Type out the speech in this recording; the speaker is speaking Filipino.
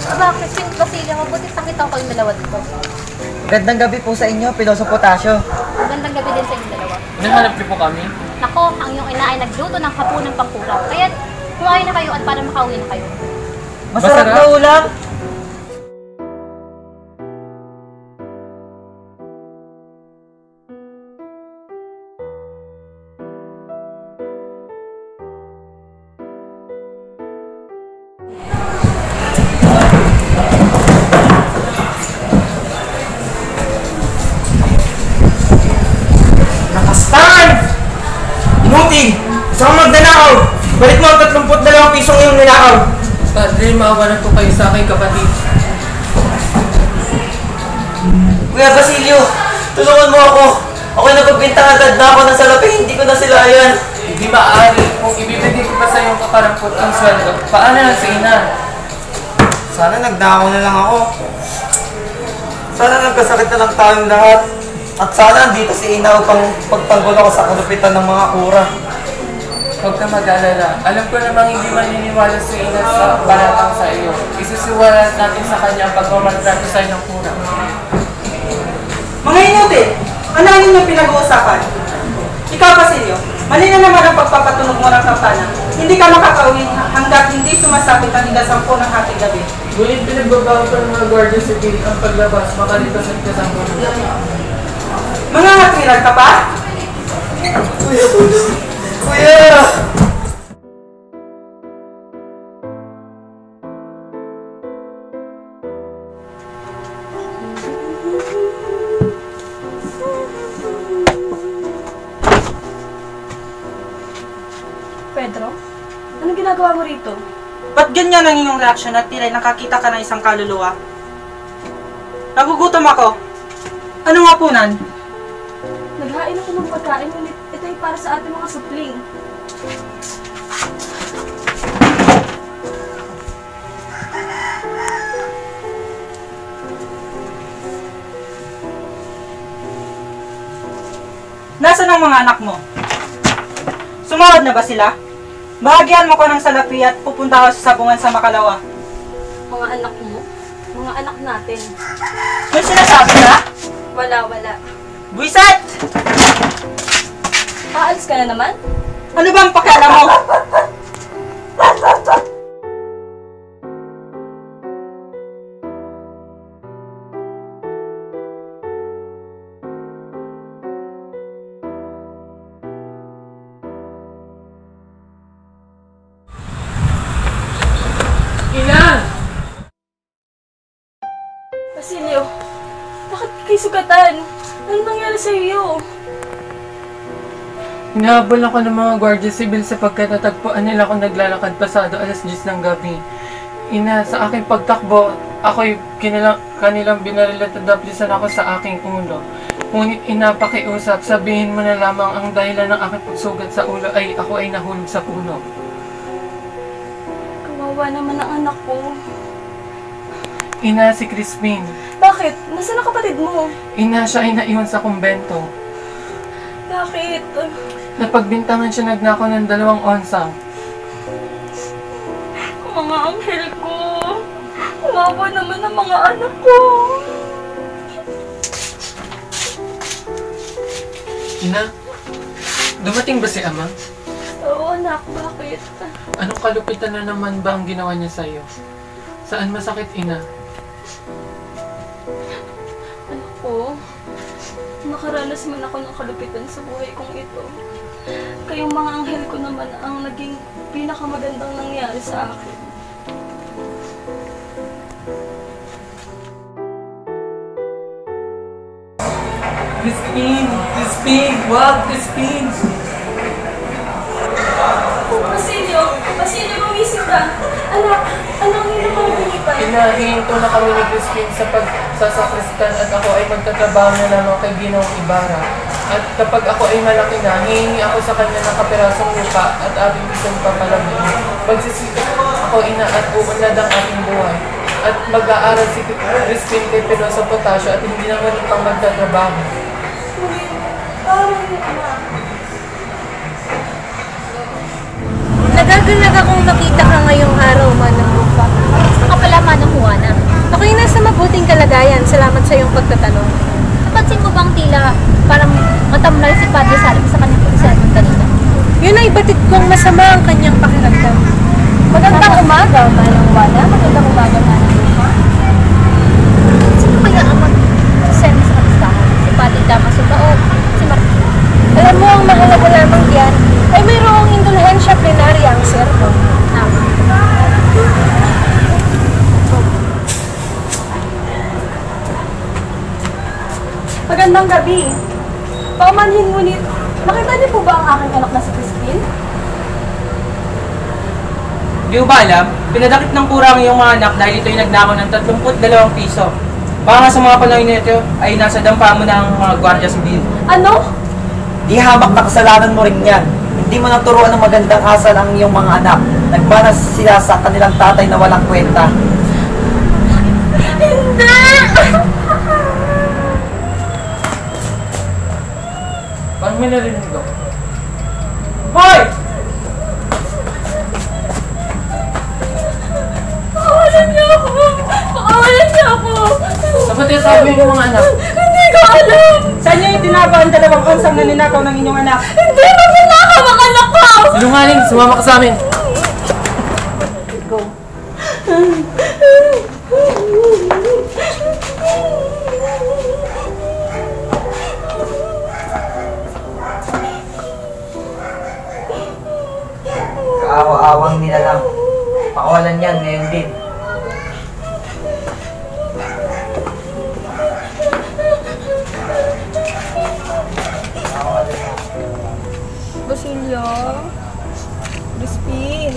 Bakit? Basilia, mabuti nakita ko kayong dalawa dito. Magandang gabi po sa inyo, Piloso Potasio. Magandang gabi din sa inyong dalawa. Nahanap niyo po kami? Nako, ang iyong ina ay nagluto ng hapunang pangkurap. Kaya kumain na kayo at para makauwi na kayo. Masarap na ulam! Inuti! Gusto kang magnanakaw! Balik mo ang 32 pisong iyong ninakaw! Padre, maawa na po kayo sa aking kapatid. Kuya Basilio, tulungan mo ako! Ako'y napagbintang agad na ako ng salapi, hindi ko na sila ayan. Hindi maaari. Kung ibibigay ko pa sa iyong kakarampot ang sweldo, paano lang sa ina? Sana nagdako na lang ako. Sana nagkasakit na lang tayong lahat. At sana dito si Ina upang pagtanggol ako sa kalupitan ng mga kura. Huwag ka mag-alala. Alam ko namang hindi maniniwala si Ina sa baratang sa iyo. Isusiwalat natin sa kanya ang pagmamaltrato sa ng kura. Mga inuti, ano ang inyong pinag-uusapan? Ikaw, Basilio, mali na naman ang pagpapatunog mo ng kampana. Hindi ka makakauwi hanggat hindi sumasapit ang hingga 10 ng hating gabi. Ngunit pinagbabago pa ng mga Guardia Civil ang paglabas makalipas ang kasama ng Mga katwiran ka pa? Kuya! Kuya! Pedro, ano ginagawa mo rito? Ba't ganyan ang inyong reaksyon at tila nakakita ka ng isang kaluluwa? Nagugutom ako. Anong hapunan? Naghain ako ng pagkain, ngunit ito ay para sa ating mga supling. Nasaan ang mga anak mo? Sumawad na ba sila? Bahagyan mo ko ng salapi at pupunta ako sa sabungan sa Makalawa. Mga anak mo? Mga anak natin. May sinasabi ka? Wala. Buisit! Aalis ka na naman? Ano ba ang pakialam mo? Ina! Basilio, bakit kayo sugatan? Ano nangyari sa iyo? Hinahabol ako ng mga Guardia Civil sapagkat natagpuan nila akong naglalakad pasado alas 10 ng gabi. Ina, sa aking pagtakbo, ako'y kanilang binaril at nadaplisan ako sa aking ulo. Ngunit ina, pakiusap, sabihin mo na lamang ang dahilan ng aking pagsugat sa ulo ay ako ay nahulog sa puno. Kawawa naman ang anak ko. Ina, si Crispin. Bakit? Nasaan ang kapatid mo? Ina, siya ay naiwan sa kumbento. Bakit? Napagbintangan siya nagnakaw ng 2 onsang. Mga anghel ko. Kawawa naman ang mga anak ko. Ina, dumating ba si Ama? Oo anak, bakit? Anong kalupitan na naman ba ang ginawa niya sa'yo? Saan masakit, Ina? Anak ko, nakaranas man ako ng kalupitan sa buhay kong ito. Kayong mga anghel ko naman ang naging pinakamagandang nangyari sa akin. Crispin! Crispin! Wag! Crispin! Basilio, gumising ka! Anak, anong hindi mo pinipay? Hinahinto na kami ni Crispin sa pagsasakristan at ako ay magtatrabaho na lamang kay Ginoong Ibarra. At kapag ako ay malaki na, hihingi ako sa kanya ng kapirasong lupa at ating isang papalamin. Magsisikap ako ina at uunlad ang ating buhay. At mag-aaral si Crispin kay Piloso Potasio at hindi na muli pang magtatrabaho. Nagaganag akong makita ka ngayong araw, Manang Rufa. Gusto ka pala, Manang Juana? iyong pagtatanong. Napansin mo bang tila parang matamlay si Padre Salem sa kanyang sermon kanina? Yun ay batid kong masama ang kanyang pakiramdam. Magandang umaga, Manang Wala. Magandang umaga, Manang Lupa. Sino kaya ang mag-sermon sa kanistahan? Si Padre Damaso ba o si Martin? Alam mo, ang mahalaga lamang diyan ay mayroong indulhensya plenarya ang sermon. Magandang gabi. Paumanhin ngunit, nakita niyo po ba ang aking anak na si Crispin? Hindi ko ba alam? Pinadakip ng kurang yung mga anak dahil ito'y nagnakaw ng 32 piso. Baka nga sa mga panahon nito ay nasa dampa mo ng mga gwardiya sibil. Ano? Di hamak na kasalanan mo rin yan. Hindi mo naturuan ng magandang asal ang iyong mga anak. Nagbanas sila sa kanilang tatay na walang kwenta. Hindi! Paano may narinig ako? Hoy! Pakawalan niyo ako! Pakawalan niyo ako! Dapat yung sabi yung mga anak. Hindi ko alam! Saan niyo itinapa ang 2 onsang naninakaw ng inyong anak? Hindi magnanakaw ang anak ko! Sinungaling, sumama ka sa amin. Go. Kaawa-awang nila lang. Pakawalan yan ngayon din. Basilio. Crispin.